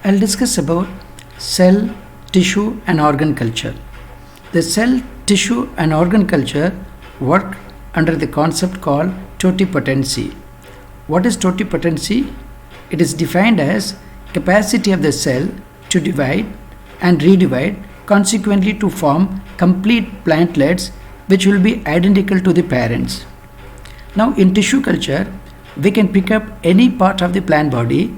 I'll discuss about cell, tissue and organ culture. The cell, tissue and organ culture work under the concept called totipotency. What is totipotency? It is defined as capacity of the cell to divide and redivide, consequently to form complete plantlets which will be identical to the parents. Now in tissue culture, we can pick up any part of the plant body.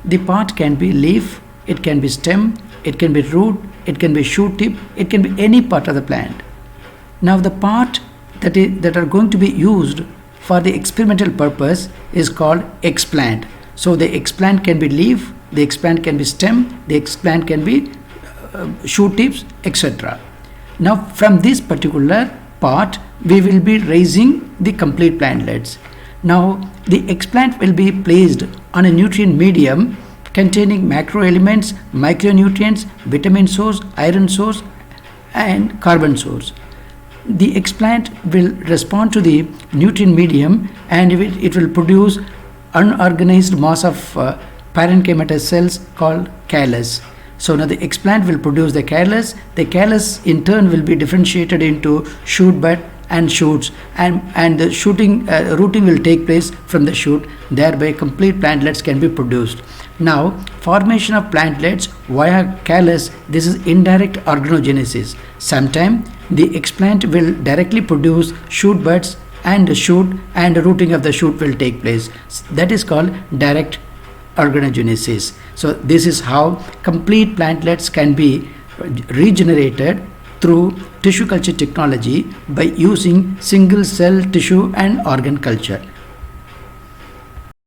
The part can be leaf, it can be stem, it can be root, it can be shoot tip, it can be any part of the plant. Now the part that are going to be used for the experimental purpose is called explant. So the explant can be leaf, the explant can be stem, the explant can be shoot tips, etc. Now from this particular part we will be raising the complete plantlets. Now the explant will be placed on a nutrient medium containing macro elements, micronutrients, vitamin source, iron source and carbon source. The explant will respond to the nutrient medium and it will produce unorganized mass of parenchymatous cells called callus. So now the explant will produce the callus in turn will be differentiated into shoot bud and shoots, and the rooting will take place from the shoot, thereby complete plantlets can be produced. Now formation of plantlets via callus, this is indirect organogenesis. Sometimes the explant will directly produce shoot buds and the shoot, and the rooting of the shoot will take place. That is called direct organogenesis. So this is how complete plantlets can be regenerated through tissue culture technology by using single cell tissue and organ culture.